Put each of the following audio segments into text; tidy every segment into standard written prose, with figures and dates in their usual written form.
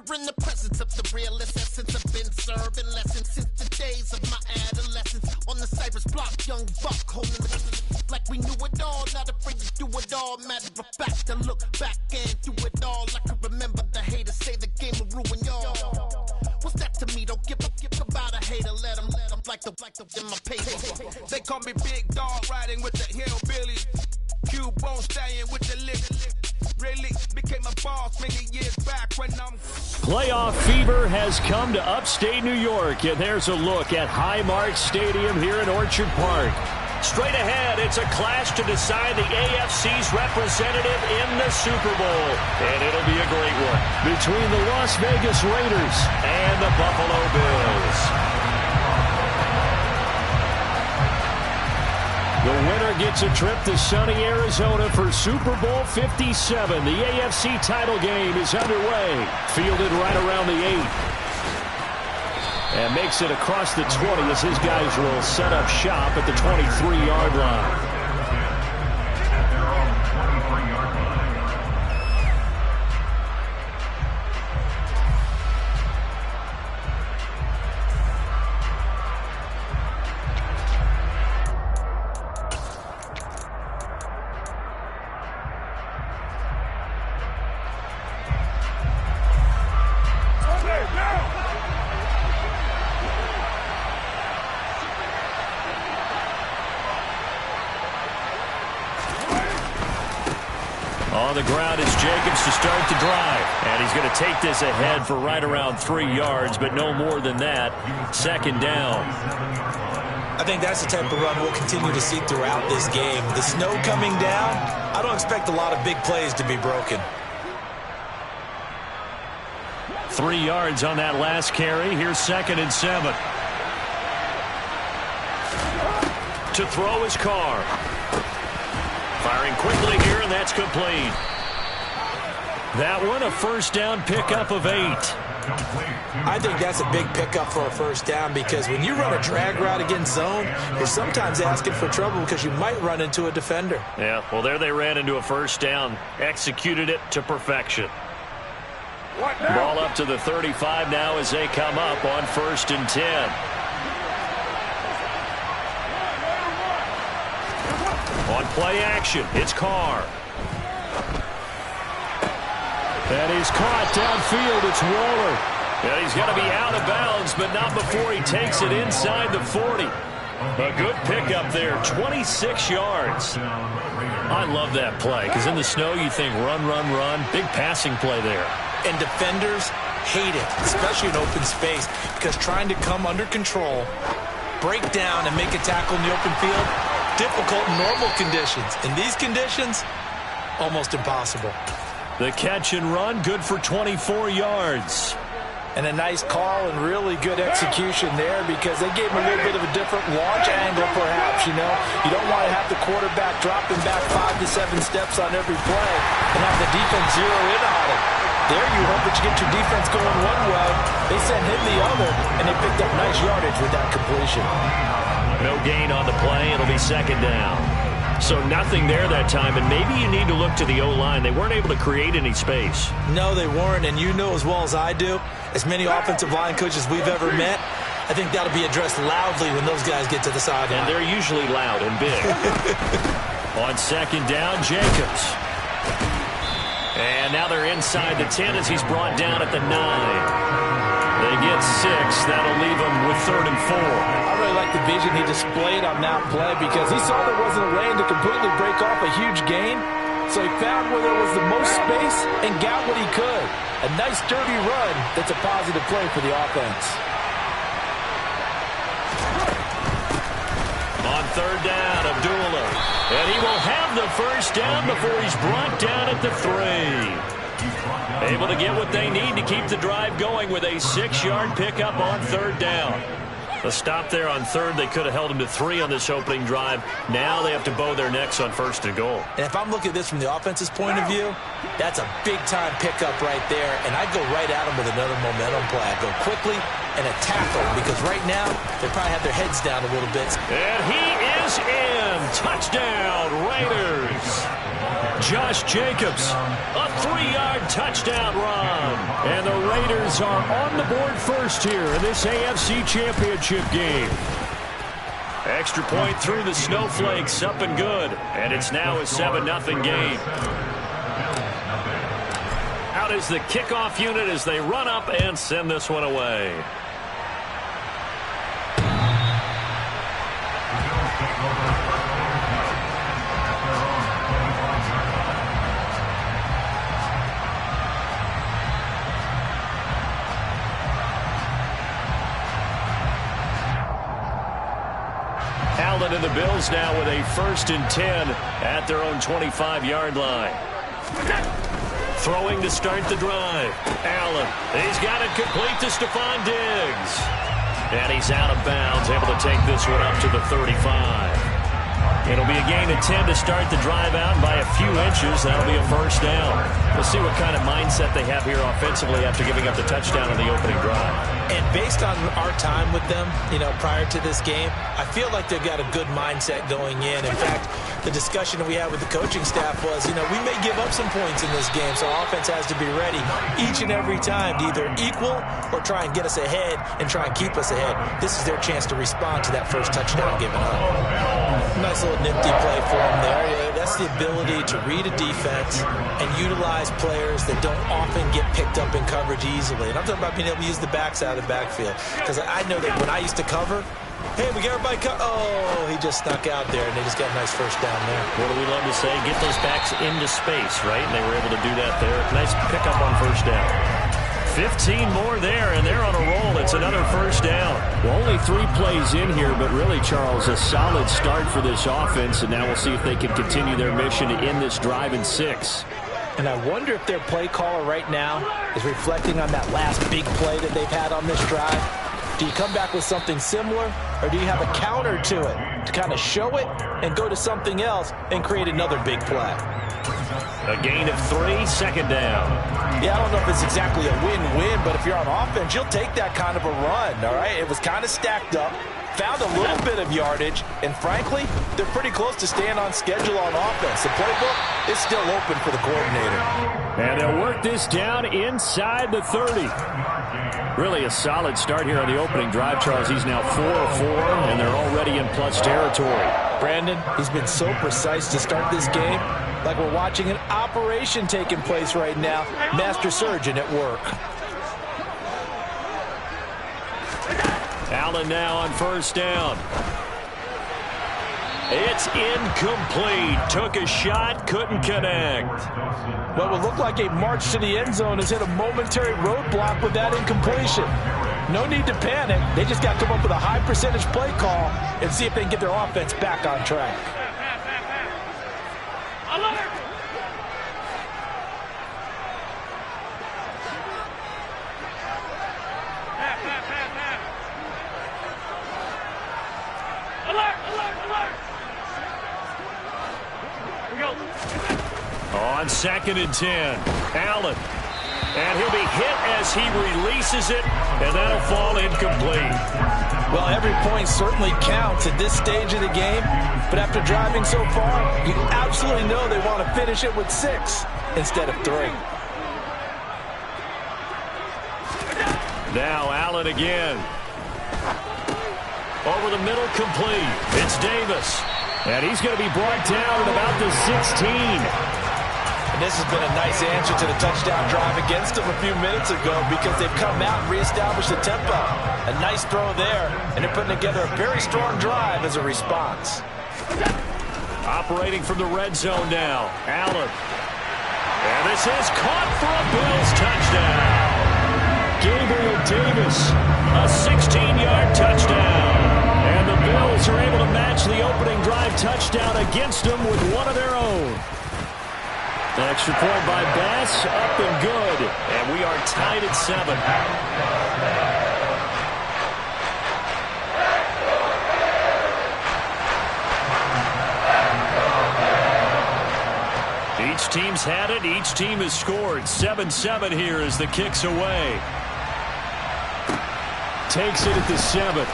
You're in the presence of the realest essence. I've been serving lessons since the days of my adolescence. On the Cypress block, young buck holding the like we knew it all. Not afraid to do it all. Matter of fact, I look back and do it all. I can remember the haters say the game will ruin y'all. What's that to me? Don't give about a hater. Let them like the in my paper. They call me Big Dog, riding with the hillbillies. Cube-bone stallion with the lip. Really became a boss many years back when I'm... Playoff fever has come to upstate New York, and there's a look at Highmark Stadium here in Orchard Park. Straight ahead, it's a clash to decide the AFC's representative in the Super Bowl. And it'll be a great one between the Las Vegas Raiders and the Buffalo Bills. The winner gets a trip to sunny Arizona for Super Bowl 57. The AFC title game is underway. Fielded right around the 8. And makes it across the 20 as his guys will set up shop at the 23-yard line. On the ground is Jacobs to start the drive. And he's going to take this ahead for right around 3 yards, but no more than that. Second down. I think that's the type of run we'll continue to see throughout this game. The snow coming down, I don't expect a lot of big plays to be broken. 3 yards on that last carry. Here's 2nd and 7. To throw his Carr. Firing quickly here, and that's complete. That one, a first down pickup of 8. I think that's a big pickup for a first down because when you run a drag route against zone, you're sometimes asking for trouble because you might run into a defender. Yeah, well, there they ran into a first down. Executed it to perfection. Ball up to the 35 now as they come up on 1st and 10. On play action, it's Carr. That is caught downfield. It's Waller. And he's going to be out of bounds, but not before he takes it inside the 40. A good pickup there, 26 yards. I love that play, because in the snow you think run, run, run. Big passing play there. And defenders hate it, especially in open space, because trying to come under control, break down, and make a tackle in the open field, difficult in normal conditions. In these conditions, almost impossible. The catch and run, good for 24 yards. And a nice call and really good execution there because they gave him a little bit of a different launch angle perhaps, you know. You don't want to have the quarterback dropping back 5 to 7 steps on every play and have the defense zero in on it. There you hope that you get your defense going one way. They sent him the other, and they picked up nice yardage with that completion. No gain on the play. It'll be 2nd down. So nothing there that time, and maybe you need to look to the O-line. They weren't able to create any space. No, they weren't, and you know as well as I do, as many offensive line coaches we've ever met, I think that'll be addressed loudly when those guys get to the sideline. And they're usually loud and big. On 2nd down, Jacobs. And now they're inside the 10 as he's brought down at the 9. They get 6. That'll leave them with 3rd and 4. I really like the vision he displayed on that play because he saw there wasn't a lane to completely break off a huge gain. So he found where there was the most space and got what he could. A nice, dirty run that's a positive play for the offense. On 3rd down, Abdullah. And he will have the first down before he's brought down at the 3. Able to get what they need to keep the drive going with a 6-yard pickup on 3rd down. A stop there on 3rd. They could have held him to 3 on this opening drive. Now they have to bow their necks on 1st and goal. And if I'm looking at this from the offense's point of view, that's a big-time pickup right there. And I'd go right at him with another momentum play. I'd go quickly and attack them because right now they probably have their heads down a little bit. And he is in. Touchdown, Raiders. Josh Jacobs, a 3-yard touchdown run. And the Raiders are on the board first here in this AFC Championship game. Extra point through the Snowflakes, up and good. And it's now a 7-0 game. Out is the kickoff unit as they run up and send this one away. Allen and the Bills now with a 1st and 10 at their own 25-yard line. Throwing to start the drive. Allen, he's got it complete to Stephon Diggs. And he's out of bounds, able to take this one up to the 35. It'll be a gain of 10 to start the drive out by a few inches. That'll be a 1st down. We'll see what kind of mindset they have here offensively after giving up the touchdown on the opening drive. And based on our time with them, prior to this game, I feel like they've got a good mindset going in. In fact, the discussion that we had with the coaching staff was, we may give up some points in this game, so our offense has to be ready each and every time to either equal or try and get us ahead and try and keep us ahead. This is their chance to respond to that first touchdown given up. Nice little nifty play for them there. That's the ability to read a defense and utilize players that don't often get picked up in coverage easily. And I'm talking about being able to use the backs out of the backfield. Because I know that when I used to cover, hey, we got everybody oh, he just snuck out there, and they just got a nice 1st down there. What do we love to say? Get those backs into space, right? And they were able to do that there. Nice pickup on 1st down. 15 more there, and they're on a roll. It's another 1st down. Well, only 3 plays in here, but really, Charles, a solid start for this offense, and now we'll see if they can continue their mission to end this drive in 6. And I wonder if their play caller right now is reflecting on that last big play that they've had on this drive. Do you come back with something similar, or do you have a counter to it to kind of show it and go to something else and create another big play? A gain of 3, 2nd down. Yeah, I don't know if it's exactly a win-win, but if you're on offense, you'll take that kind of a run, all right? It was kind of stacked up, found a little bit of yardage, and frankly, they're pretty close to staying on schedule on offense. The playbook is still open for the coordinator. And they'll work this down inside the 30. Really a solid start here on the opening drive, Charles. He's now 4 of 4, and they're already in plus territory. Brandon, he's been so precise to start this game, like we're watching an operation taking place right now. Master surgeon at work. Allen now on 1st down. It's incomplete. Took a shot, couldn't connect. What would look like a march to the end zone has hit a momentary roadblock with that incompletion. No need to panic. They just got to come up with a high percentage play call and see if they can get their offense back on track. On 2nd and 10, Allen. And he'll be hit as he releases it, and that'll fall incomplete. Well, every point certainly counts at this stage of the game, but after driving so far, you absolutely know they want to finish it with 6 instead of 3. Now Allen again. Over the middle, complete. It's Davis. And he's going to be brought down at about the 16. And this has been a nice answer to the touchdown drive against them a few minutes ago because they've come out and reestablished the tempo. A nice throw there, and they're putting together a very strong drive as a response. Operating from the red zone now, Allen. And this is caught for a Bills touchdown. Gabriel Davis, a 16-yard touchdown. And the Bills are able to match the opening drive touchdown against them with one of their own. An extra point by Bass, up and good. And we are tied at 7. Each team's had it. Each team has scored. 7-7 here as the kick's away. Takes it at the 7.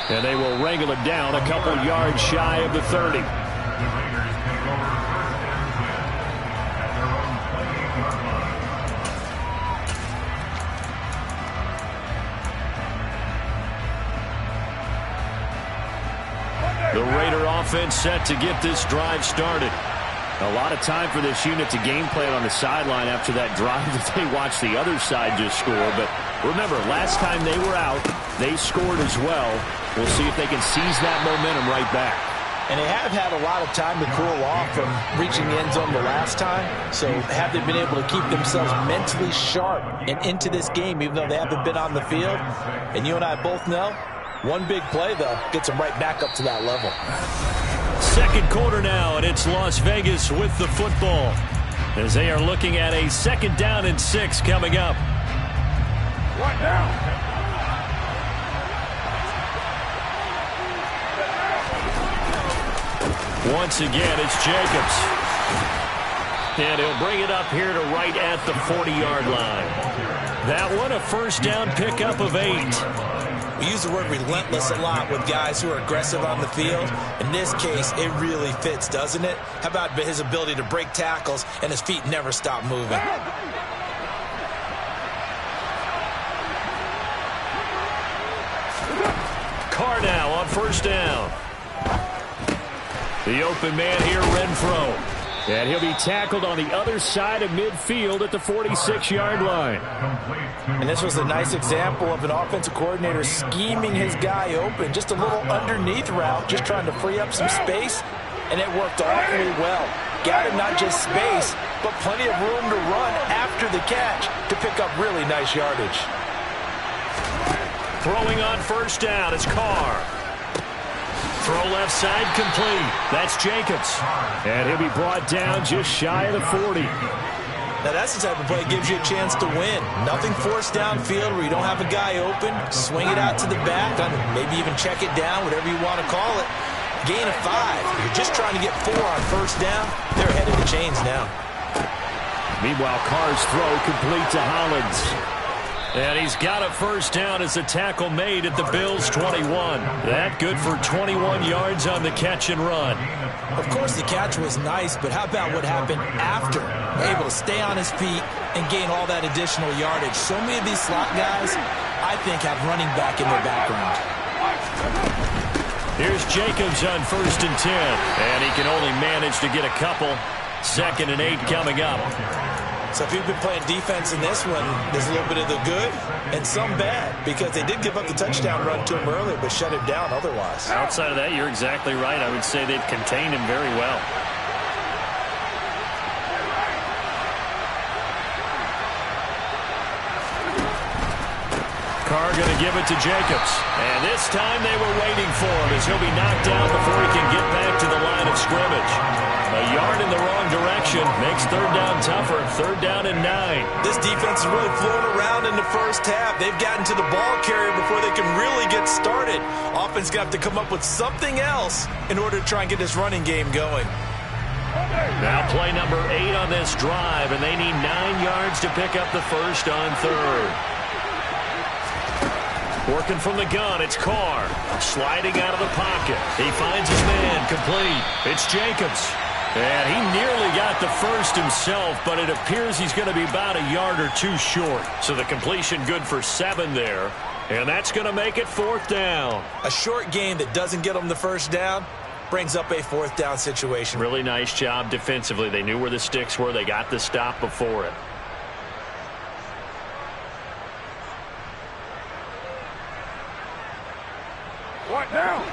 And they will wrangle it down a couple yards shy of the 30. offense set to get this drive started. A lot of time for this unit to game plan on the sideline after that drive that they watched the other side just score. But remember, last time they were out, they scored as well. We'll see if they can seize that momentum right back. And they have had a lot of time to cool off from reaching the end zone the last time. So have they been able to keep themselves mentally sharp and into this game, even though they haven't been on the field? And you and I both know, one big play, though, gets them right back up to that level. Second quarter now, and it's Las Vegas with the football as they are looking at a 2nd down and 6 coming up. What now? Once again, it's Jacobs. And he'll bring it up here to right at the 40-yard line. That one, a first down pickup of 8. We use the word relentless a lot with guys who are aggressive on the field. In this case, it really fits, doesn't it? How about his ability to break tackles and his feet never stop moving? Carr now on first down. The open man here, Renfro. And he'll be tackled on the other side of midfield at the 46-yard line. And this was a nice example of an offensive coordinator scheming his guy open. Just a little underneath route, just trying to free up some space. And it worked awfully well. Got him not just space, but plenty of room to run after the catch to pick up really nice yardage. Throwing on first down, it's Carr. Throw left side complete. That's Jacobs. And he'll be brought down just shy of the 40. Now that's the type of play that gives you a chance to win. Nothing forced downfield where you don't have a guy open. Swing it out to the back. Maybe even check it down, whatever you want to call it. Gain of 5. You're just trying to get 4 on first down. They're ahead of the chains now. Meanwhile, Carr's throw complete to Hollins. And he's got a first down as the tackle made at the Bills' 21. That good for 21 yards on the catch and run. Of course, the catch was nice, but how about what happened after? Able to stay on his feet and gain all that additional yardage. So many of these slot guys, I think, have running back in their background. Here's Jacobs on 1st and 10. And he can only manage to get a couple. 2nd and 8 coming up. So if you've been playing defense in this one, there's a little bit of the good and some bad, because they did give up the touchdown run to him earlier, but shut him down otherwise. Outside of that, you're exactly right. I would say they've contained him very well. Carr going to give it to Jacobs. And this time they were waiting for him as he'll be knocked down before he can get back to the line of scrimmage. A yard in the wrong direction makes 3rd down tougher. 3rd down and 9. This defense is really flown around in the first half. They've gotten to the ball carrier before they can really get started. Offense got to come up with something else in order to try and get this running game going. Now play number 8 on this drive, and they need 9 yards to pick up the first on 3rd. Working from the gun, it's Carr. Sliding out of the pocket. He finds his man complete. It's Jacobs. And he nearly got the first himself, but it appears he's going to be about a yard or 2 short. So the completion good for 7 there. And that's going to make it 4th down. A short gain that doesn't get them the first down brings up a 4th down situation. Really nice job defensively. They knew where the sticks were. They got the stop before it. What now?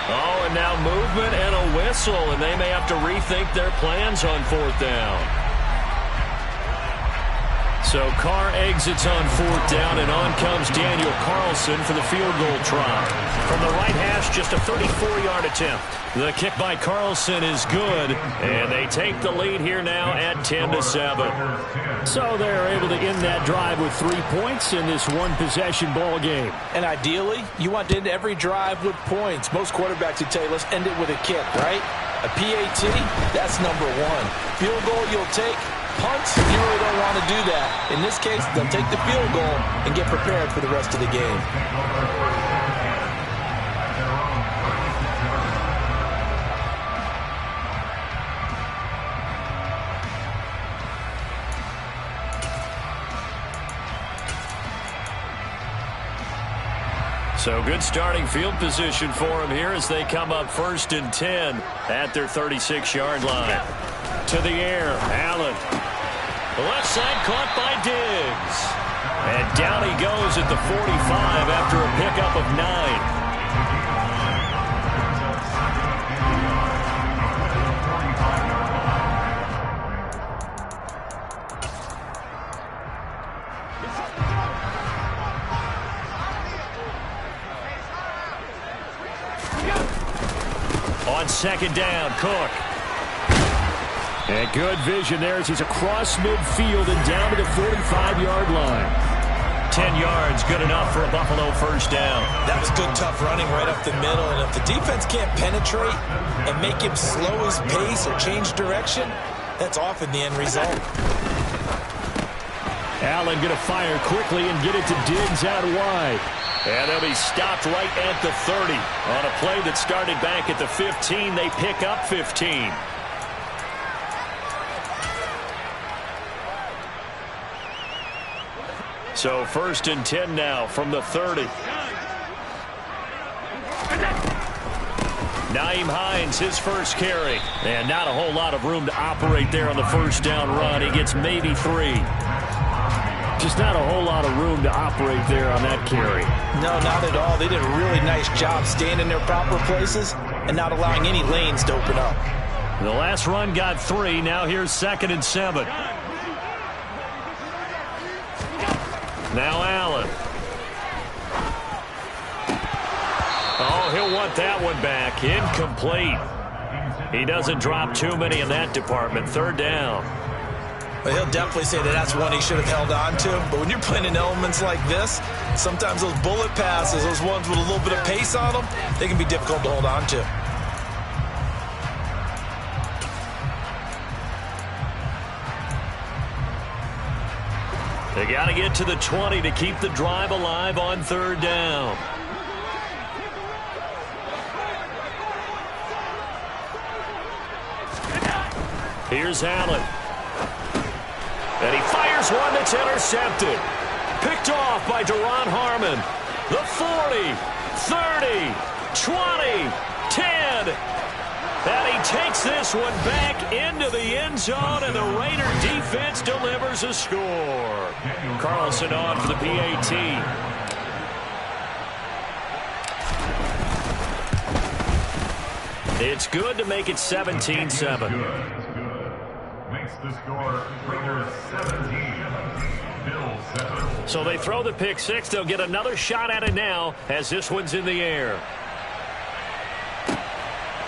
Oh, and now movement and a whistle, and they may have to rethink their plans on 4th down. So Carr exits on 4th down, and on comes Daniel Carlson for the field goal try. From the right hash, just a 34-yard attempt. The kick by Carlson is good, and they take the lead here now at 10-7. So they're able to end that drive with 3 points in this one-possession ball game. And ideally, you want to end every drive with points. Most quarterbacks would tell you, let's end it with a kick, right? A PAT, that's number 1. Field goal you'll take. Punts, you really don't want to do that. In this case, they'll take the field goal and get prepared for the rest of the game. So good starting field position for them here as they come up 1st and 10 at their 36-yard line. To the air, Allen. The left side caught by Diggs. And down he goes at the 45 after a pickup of 9. On 2nd down, Cook. And good vision there as he's across midfield and down to the 45-yard line. 10 yards, good enough for a Buffalo 1st down. That was good, tough running right up the middle. And if the defense can't penetrate and make him slow his pace or change direction, that's often the end result. Allen going to fire quickly and get it to Diggs out wide. And they'll be stopped right at the 30. On a play that started back at the 15, they pick up 15. So 1st and 10 now from the 30. Nyheim Hines, his first carry. And not a whole lot of room to operate there on the 1st down run. He gets maybe 3. Just not a whole lot of room to operate there on that carry. No, not at all. They did a really nice job staying in their proper places and not allowing any lanes to open up. The last run got 3. Now here's 2nd and 7. Now Allen. Oh, he'll want that one back. Incomplete. He doesn't drop too many in that department. 3rd down. Well, he'll definitely say that that's one he should have held on to. But when you're playing in elements like this, sometimes those bullet passes, those ones with a little bit of pace on them, they can be difficult to hold on to. They got to get to the 20 to keep the drive alive on 3rd down. Here's Allen. And he fires one that's intercepted. Picked off by Duron Harmon. The 40, 30, 20, 10. And he takes this one back into the end zone, and the Raider defense delivers a score. Carlson on for the PAT. It's good to make it 17-7. Makes the score Raiders 17, Bills 7. So they throw the pick 6. They'll get another shot at it now as this one's in the air.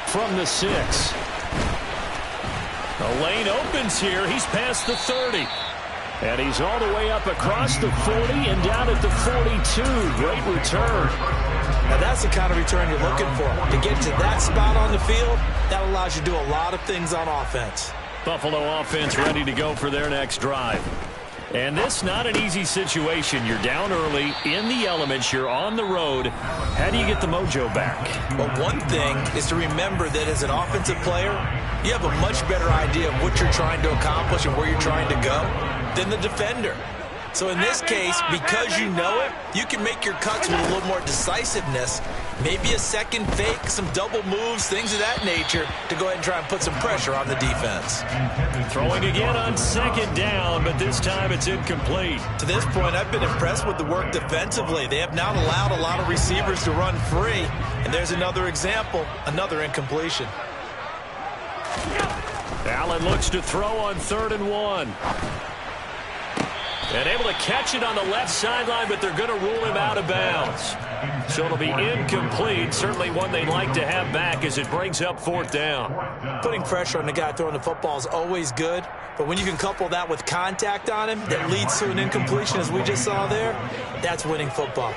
From the 6. The lane opens here. He's past the 30. And he's all the way up across the 40 and down at the 42. Great return. Now that's the kind of return you're looking for. To get to that spot on the field, that allows you to do a lot of things on offense. Buffalo offense ready to go for their next drive. And this not an easy situation. You're down early, in the elements, you're on the road. How do you get the mojo back? Well, one thing is to remember that as an offensive player, you have a much better idea of what you're trying to accomplish and where you're trying to go than the defender. So in this case, because you know it, you can make your cuts with a little more decisiveness. Maybe a second fake, some double moves, things of that nature to go ahead and try and put some pressure on the defense. Throwing again on 2nd down, but this time it's incomplete. To this point, I've been impressed with the work defensively. They have not allowed a lot of receivers to run free. And there's another example, another incompletion. Allen looks to throw on 3rd and 1. And able to catch it on the left sideline, but they're going to rule him out of bounds. So it'll be incomplete. Certainly one they'd like to have back as it brings up 4th down. Putting pressure on the guy throwing the football is always good, but when you can couple that with contact on him that leads to an incompletion, as we just saw there, that's winning football.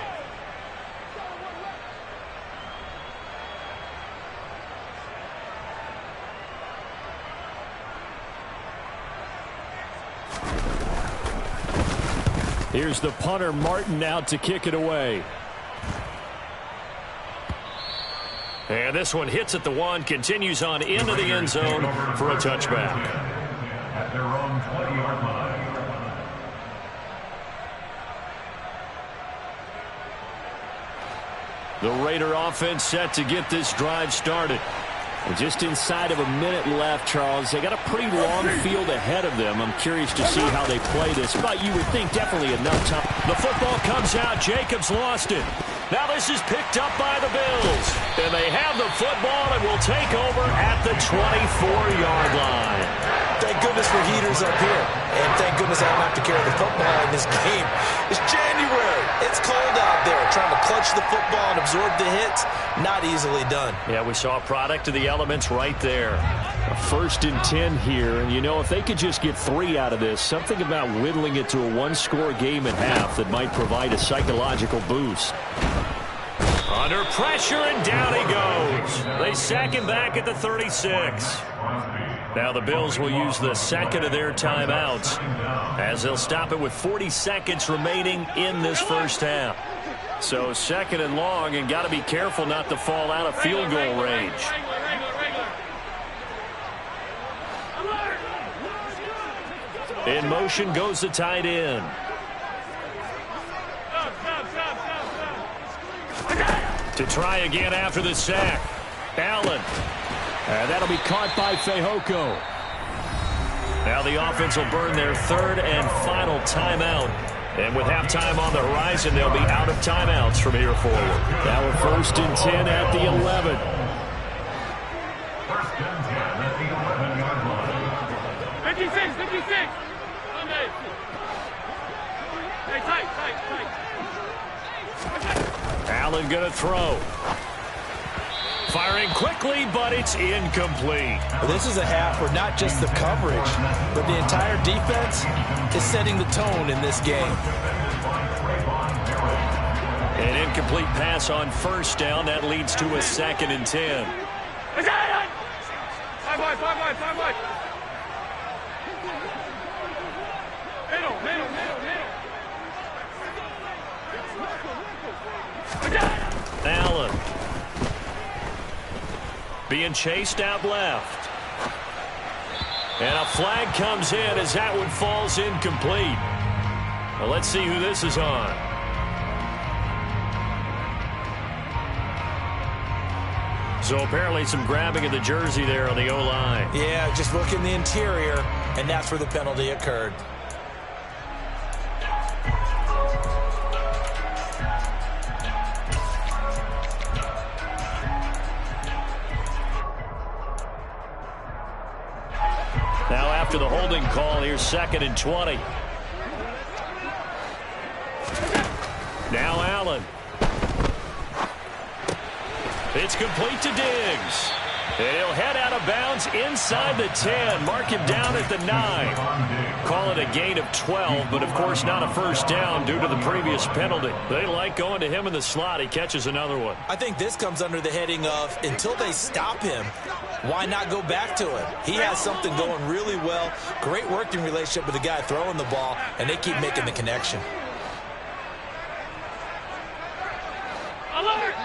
Here's the punter, Martin, out to kick it away. And this one hits at the 1, continues on into the end zone for a touchback. At their own 20-yard line. The Raider offense set to get this drive started. And just inside of a minute left, Charles. They got a pretty long field ahead of them. I'm curious to see how they play this, but you would think definitely enough time. The football comes out. Jacobs lost it. Now this is picked up by the Bills. And they have the football and will take over at the 24-yard line. Thank goodness for heaters up here. And thank goodness I don't have to carry the football in this game. It's January. It's cold out there. Trying to clutch the football and absorb the hits, not easily done. Yeah, we saw a product of the elements right there. A 1st and 10 here. And, you know, if they could just get 3 out of this, something about whittling it to a one-score game at half that might provide a psychological boost. Under pressure, and down he goes. They sack him back at the 36. Now the Bills will use the second of their timeouts as they'll stop it with 40 seconds remaining in this first half. So 2nd and long, and got to be careful not to fall out of field goal range. In motion goes the tight end. To try again after the sack. Allen. And that'll be caught by Fehoko. Now the offense will burn their 3rd and final timeout. And with halftime on the horizon, they'll be out of timeouts from here forward. Now a 1st and 10 at the 11. 1st and 10 at the 11-yard line. 56, 56. Hey, tight. Allen going to throw. Firing quickly, but it's incomplete. This is a half where not just the coverage, but the entire defense is setting the tone in this game. An incomplete pass on 1st down. That leads to a 2nd and 10. 5 wide. Middle. Allen. Being chased out left. And a flag comes in as that one falls incomplete. Well, let's see who this is on. So apparently some grabbing of the jersey there on the O-line. Yeah, just look in the interior, and that's where the penalty occurred. Now after the holding call, here's 2nd and 20. Now Allen. It's complete to Diggs. And he'll head out of bounds inside the 10. Mark him down at the 9. Call it a gain of 12, but of course not a 1st down due to the previous penalty. They like going to him in the slot. He catches another one. I think this comes under the heading of, until they stop him, why not go back to him? He has something going really well. Great working relationship with the guy throwing the ball, and they keep making the connection. Alert!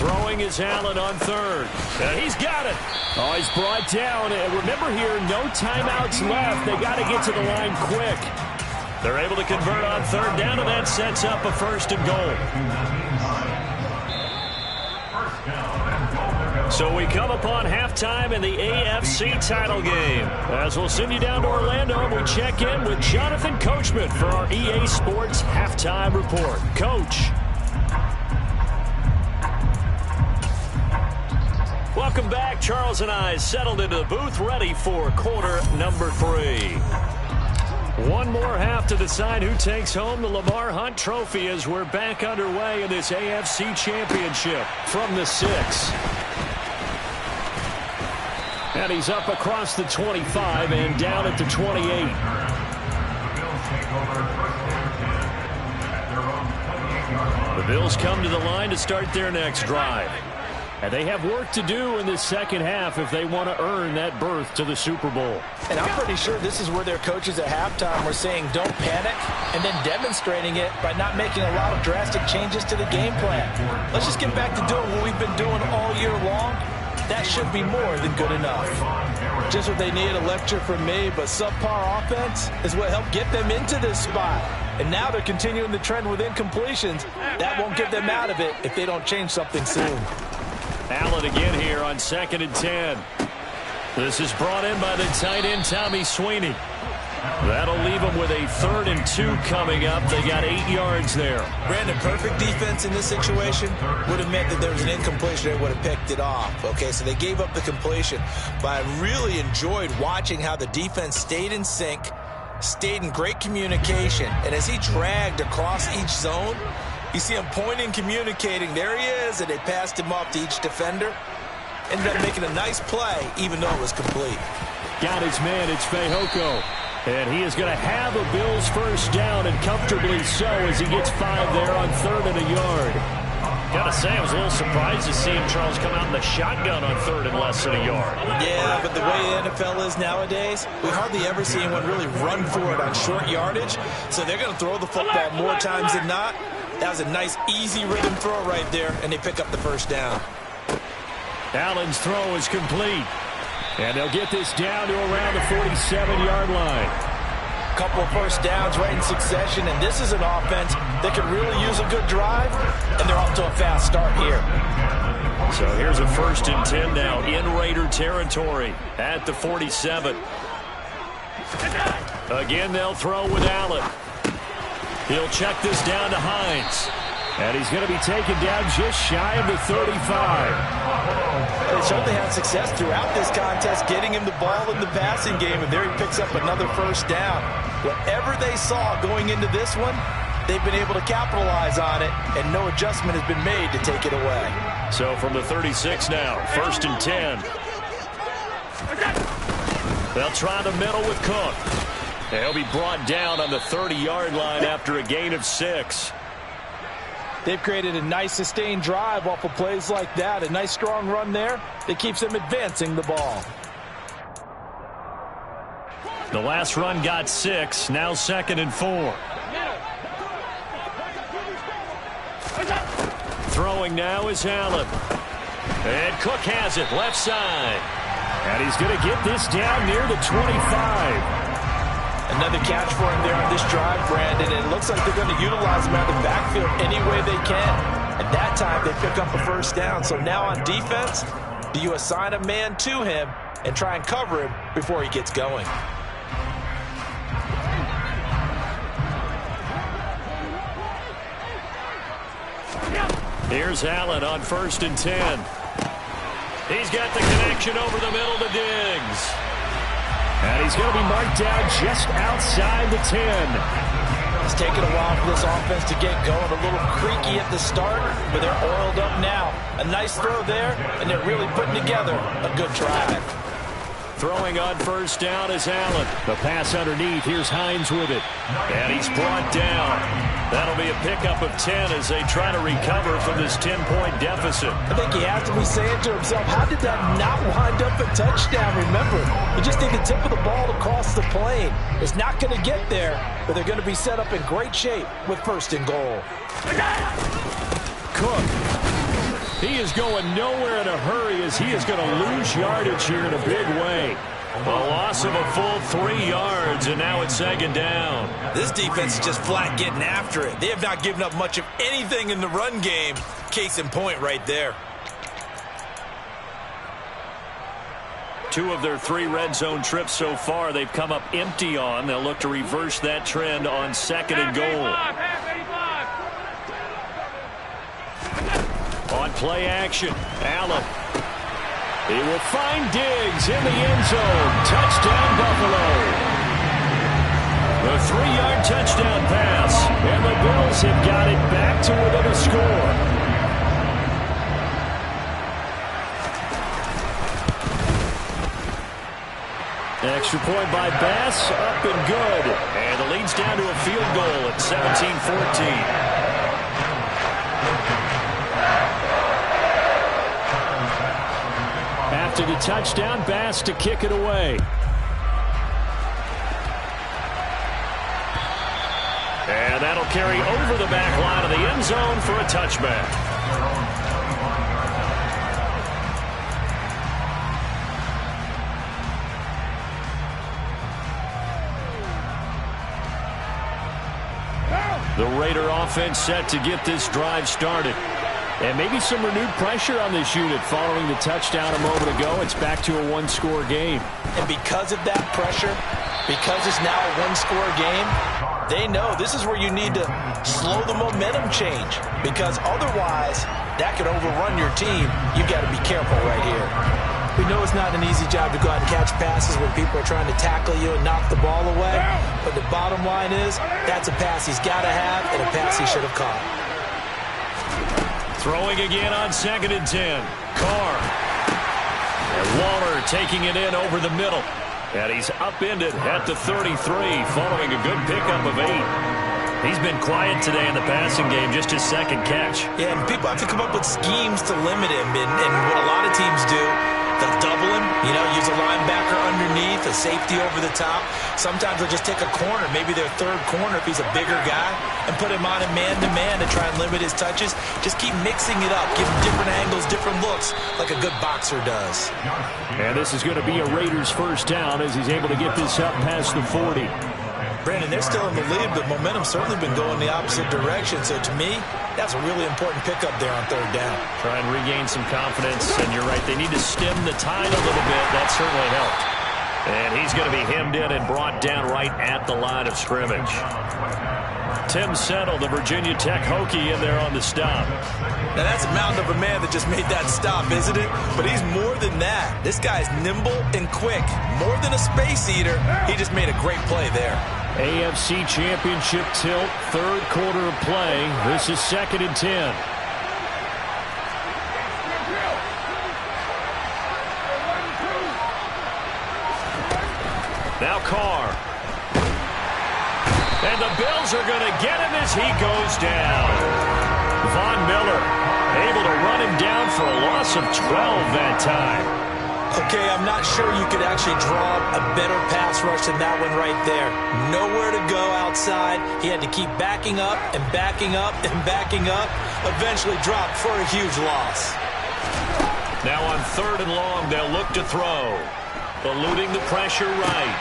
Throwing is Allen on 3rd. And he's got it. Oh, he's brought down. And remember here, no timeouts left. They got to get to the line quick. They're able to convert on 3rd down, and that sets up a 1st and goal. So we come upon halftime in the AFC title game. As we'll send you down to Orlando, and we check in with Jonathan Coachman for our EA Sports Halftime Report. Coach. Welcome back. Charles and I settled into the booth, ready for quarter number 3. One more half to decide who takes home the Lamar Hunt Trophy as we're back underway in this AFC Championship from the 6. And he's up across the 25 and down at the 28. The Bills come to the line to start their next drive. And they have work to do in this second half if they want to earn that berth to the Super Bowl. And I'm pretty sure this is where their coaches at halftime were saying don't panic, and then demonstrating it by not making a lot of drastic changes to the game plan. Let's just get back to doing what we've been doing all year long. That should be more than good enough. Just what they need, a lecture from me, but subpar offense is what helped get them into this spot. And now they're continuing the trend with incompletions. That won't get them out of it if they don't change something soon. Allen again here on 2nd and 10. This is brought in by the tight end, Tommy Sweeney. That'll leave them with a 3rd and 2 coming up. They got 8 yards there. Brandon, perfect defense in this situation would have meant that there was an incompletion. They would have picked it off. Okay, so they gave up the completion. But I really enjoyed watching how the defense stayed in sync, stayed in great communication. And as he dragged across each zone, you see him pointing, communicating. There he is, and they passed him off to each defender. Ended up making a nice play, even though it was complete. Got his man, it's Fehoko. And he is going to have a Bills first down, and comfortably so, as he gets 5 there on 3rd and a yard. Gotta say, I was a little surprised to see him, Charles, come out in the shotgun on 3rd and less than a yard. Yeah, but the way the NFL is nowadays, we hardly ever see anyone really run for it on short yardage. So they're going to throw the football more times than not. That was a nice, easy rhythm throw right there, and they pick up the first down. Allen's throw is complete. And they'll get this down to around the 47-yard line. Couple of first downs right in succession, and this is an offense that could really use a good drive, and they're off to a fast start here. So here's a 1st and 10 now in Raider territory at the 47. Again, they'll throw with Allen. He'll check this down to Hines. And he's going to be taken down just shy of the 35. They certainly had success throughout this contest getting him the ball in the passing game, and there he picks up another first down. Whatever they saw going into this one, they've been able to capitalize on it, and no adjustment has been made to take it away. So from the 36 now, 1st and 10. They'll try the middle with Cook. He'll be brought down on the 30-yard line after a gain of 6. They've created a nice sustained drive off of plays like that. A nice strong run there that keeps them advancing the ball. The last run got 6. Now 2nd and 4. Throwing now is Allen. And Cook has it left side. And he's going to get this down near the 25. Another catch for him there on this drive, Brandon. And it looks like they're going to utilize him out of the backfield any way they can. And that time they pick up a first down. So now on defense, do you assign a man to him and try and cover him before he gets going? Here's Allen on 1st and 10. He's got the connection over the middle to Diggs. And he's going to be marked down just outside the 10. It's taken a while for this offense to get going. A little creaky at the start, but they're oiled up now. A nice throw there, and they're really putting together a good drive. Throwing on 1st down is Allen. The pass underneath. Here's Hines with it. And he's brought down. That'll be a pickup of 10 as they try to recover from this 10-point deficit. I think he has to be saying to himself, how did that not wind up a touchdown? Remember, you just need the tip of the ball to cross the plane. It's not going to get there, but they're going to be set up in great shape with 1st and goal. Cook. He is going nowhere in a hurry as he is going to lose yardage here in a big way. A loss of a full 3 yards, and now it's 2nd down. This defense is just flat getting after it. They have not given up much of anything in the run game. Case in point right there. 2 of their 3 red zone trips so far they've come up empty on. They'll look to reverse that trend on 2nd and goal. On play action, Allen. He will find Diggs in the end zone. Touchdown, Buffalo. The 3-yard touchdown pass. And the Bills have got it back to within a score. Extra point by Bass, up and good. And the lead's down to a field goal at 17-14. After the touchdown, Bass to kick it away. And that'll carry over the back line of the end zone for a touchback. The Raider offense set to get this drive started. And maybe some renewed pressure on this unit following the touchdown a moment ago. It's back to a one-score game. And because of that pressure, because it's now a one-score game, they know this is where you need to slow the momentum change. Because otherwise, that could overrun your team. You've got to be careful right here. We know it's not an easy job to go out and catch passes when people are trying to tackle you and knock the ball away. But the bottom line is, that's a pass he's got to have and a pass he should have caught. Throwing again on 2nd and 10. Carr. And Waller taking it in over the middle. And he's upended at the 33 following a good pickup of 8. He's been quiet today in the passing game, just his second catch. Yeah, and people have to come up with schemes to limit him. And what a lot of teams do, they'll double him, use a linebacker underneath, a safety over the top. Sometimes they'll just take a corner, maybe their third corner if he's a bigger guy, and put him on a man-to-man to try and limit his touches. Just keep mixing it up, give him different angles, different looks, like a good boxer does. And this is going to be a Raiders first down as he's able to get this up past the 40. Brandon, they're still in the lead, but momentum's certainly been going the opposite direction. So to me, that's a really important pickup there on 3rd down. Try and regain some confidence, and you're right, they need to stem the tide a little bit. That certainly helped. And he's going to be hemmed in and brought down right at the line of scrimmage. Tim Settle, the Virginia Tech Hokie, in there on the stop. Now that's a mountain of a man that just made that stop, isn't it? But he's more than that. This guy's nimble and quick. More than a space eater, he just made a great play there. AFC Championship tilt, 3rd quarter of play. This is 2nd and 10. Now Carr. And the Bills are going to get him as he goes down. Von Miller able to run him down for a loss of 12 that time. Okay, I'm not sure you could actually draw a better pass rush than that one right there. Nowhere to go outside. He had to keep backing up and backing up and backing up. Eventually dropped for a huge loss. Now on 3rd and long, they'll look to throw. Eluding the pressure right.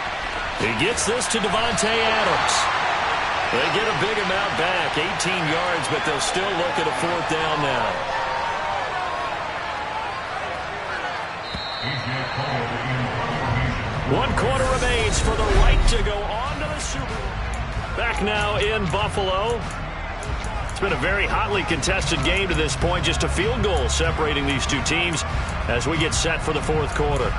He gets this to Devontae Adams. They get a big amount back, 18 yards, but they'll still look at a 4th down now. One quarter remains for the right to go on to the Super Bowl. Back now in Buffalo. It's been a very hotly contested game to this point. Just a field goal separating these two teams as we get set for the 4th quarter.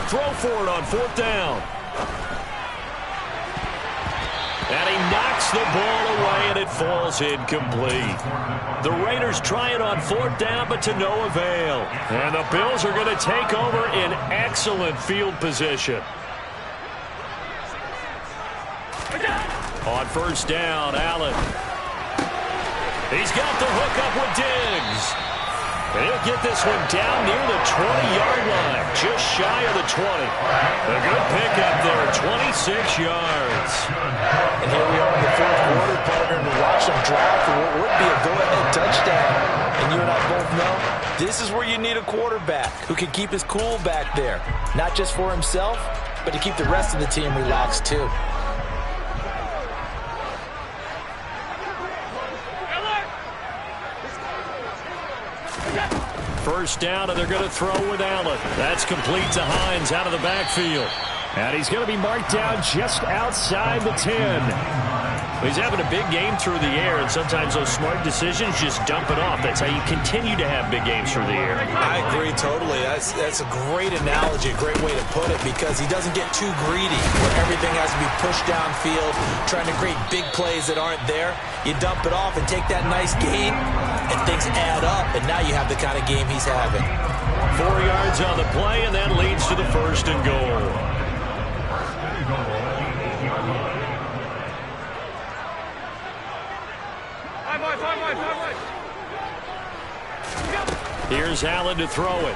Throw for it on 4th down. And he knocks the ball away, and it falls incomplete. The Raiders try it on 4th down, but to no avail. And the Bills are going to take over in excellent field position. On 1st down, Allen. He's got the hook up with Diggs. And he'll get this one down near the 20-yard line, just shy of the 20. A good pickup there, 26 yards. And here we are in the 4th quarter, partner, to watch them drive for what would be a go-ahead touchdown. And you and I both know this is where you need a quarterback who can keep his cool back there, not just for himself, but to keep the rest of the team relaxed too. First down, and they're going to throw with Allen. That's complete to Hines out of the backfield. And he's going to be marked down just outside the 10. He's having a big game through the air, and sometimes those smart decisions just dump it off. That's how you continue to have big games through the air. I agree totally. That's a great analogy, a great way to put it, because he doesn't get too greedy where everything has to be pushed downfield, trying to create big plays that aren't there. You dump it off and take that nice gain, and things add up, and now you have the kind of game he's having. 4 yards on the play, and that leads to the 1st and goal. Here's Allen to throw it.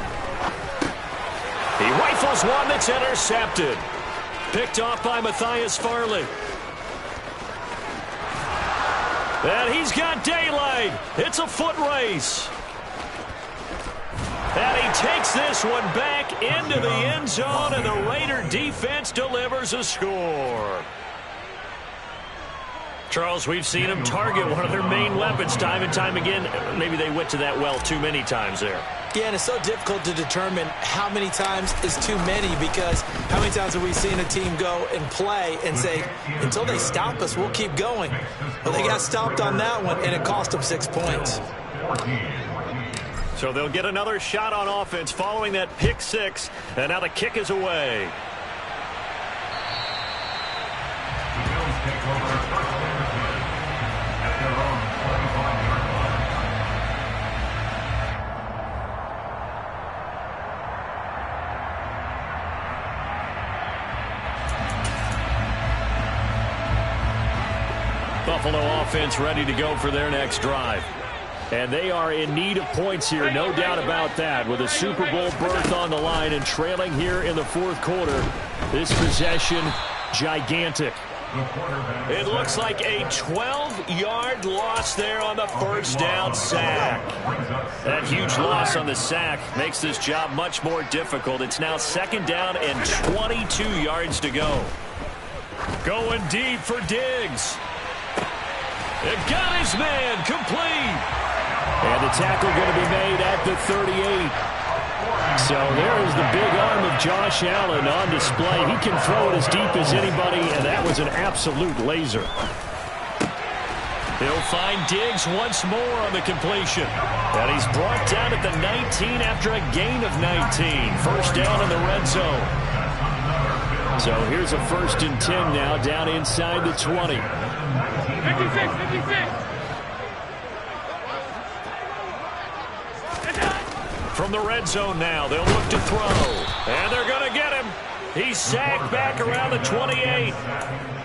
He rifles one that's intercepted. Picked off by Matthias Farley. And he's got daylight. It's a foot race. And he takes this one back into the end zone, and the Raider defense delivers a score. Charles, we've seen them target one of their main weapons time and time again. Maybe they went to that well too many times there. Yeah, and it's so difficult to determine how many times is too many, because how many times have we seen a team go and play and say, until they stop us, we'll keep going. But they got stopped on that one, and it cost them 6 points. So they'll get another shot on offense following that pick six, and now the kick is away. Buffalo offense ready to go for their next drive. And they are in need of points here, no doubt about that, with a Super Bowl berth on the line and trailing here in the fourth quarter. This possession, gigantic. It looks like a 12-yard loss there on the first down sack. That huge loss on the sack makes this job much more difficult. It's now second down and 22 yards to go. Going deep for Diggs. It got his man complete. And the tackle going to be made at the 38. So there is the big arm of Josh Allen on display. He can throw it as deep as anybody, and that was an absolute laser. He'll find Diggs once more on the completion. And he's brought down at the 19 after a gain of 19. First down in the red zone. So here's a 1st and 10 now down inside the 20. 56. From the red zone now, they'll look to throw. And they're going to get him. He's sacked back around the 28.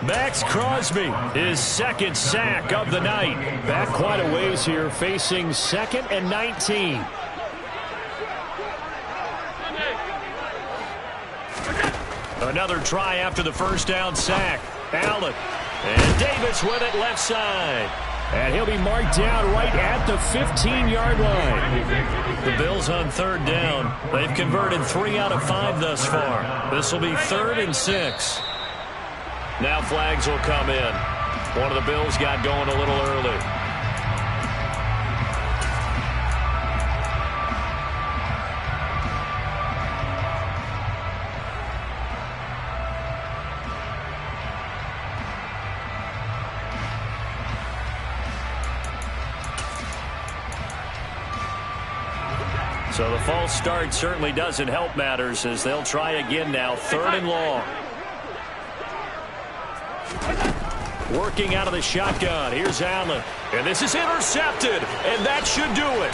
Max Crosby, his second sack of the night. Back quite a ways here, facing 2nd and 19. Another try after the first down sack. Allen. And Davis with it left side. And he'll be marked down right at the 15-yard line. The Bills on 3rd down. They've converted 3 out of 5 thus far. This will be 3rd and 6. Now flags will come in. One of the Bills got going a little early. So the false start certainly doesn't help matters as they'll try again now. 3rd and long. Working out of the shotgun. Here's Allen. And this is intercepted. And that should do it.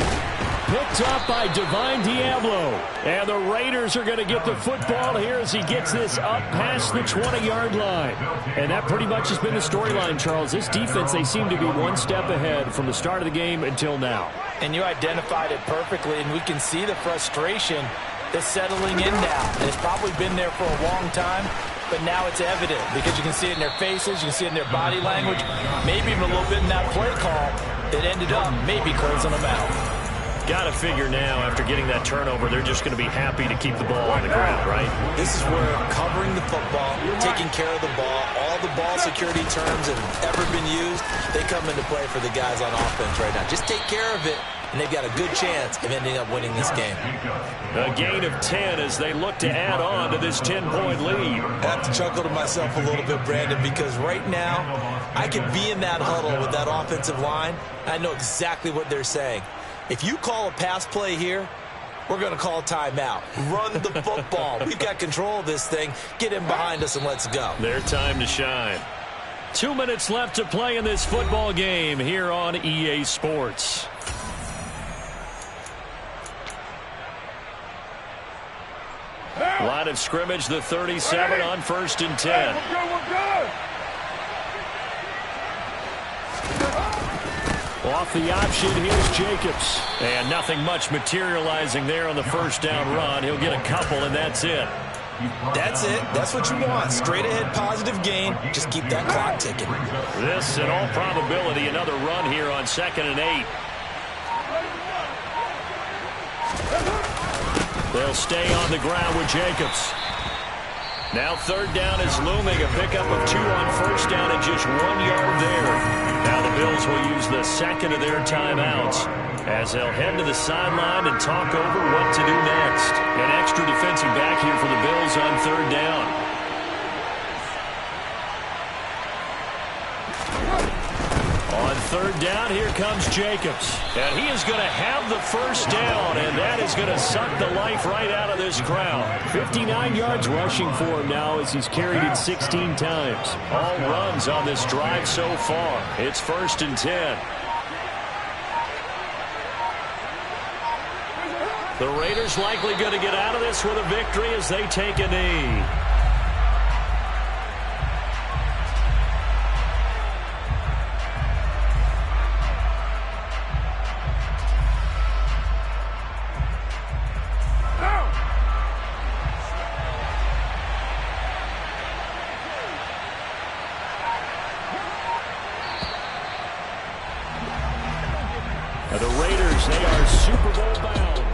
Picked up by Divine Diablo. And the Raiders are going to get the football here as he gets this up past the 20-yard line. And that pretty much has been the storyline, Charles. This defense, they seem to be one step ahead from the start of the game until now. And you identified it perfectly, and we can see the frustration that's settling in now. And it's probably been there for a long time, but now it's evident because you can see it in their faces, you can see it in their body language, maybe even a little bit in that play call that ended up maybe closing them out. Got to figure now, after getting that turnover, they're just going to be happy to keep the ball on the ground, right? This is where covering the football, taking care of the ball, all the ball security terms that have ever been used, they come into play for the guys on offense right now. Just take care of it, and they've got a good chance of ending up winning this game. A gain of 10 as they look to add on to this 10-point lead. I have to chuckle to myself a little bit, Brandon, because right now I could be in that huddle with that offensive line. I know exactly what they're saying. If you call a pass play here, we're going to call timeout. Run the football. We've got control of this thing. Get him behind us and let's go. Their time to shine. 2 minutes left to play in this football game here on EA Sports. Line of scrimmage, the 37 on 1st and 10. Off the option, here's Jacobs. And nothing much materializing there on the first down run. He'll get a couple, and that's it. That's it. That's what you want. Straight ahead positive gain. Just keep that clock ticking. This, in all probability, another run here on 2nd and 8. They'll stay on the ground with Jacobs. Now 3rd down is looming. A pickup of 2 on first down and just 1 yard there. Now the Bills will use the second of their timeouts as they'll head to the sideline and talk over what to do next. An extra defensive back here for the Bills on 3rd down. On 3rd down, here comes Jacobs. And he is going to have the first down, and that is going to suck the life right out of this crowd. 59 yards rushing for him now as he's carried it 16 times. All runs on this drive so far. It's 1st and 10. The Raiders likely going to get out of this with a victory as they take a knee. The Raiders, they are Super Bowl bound.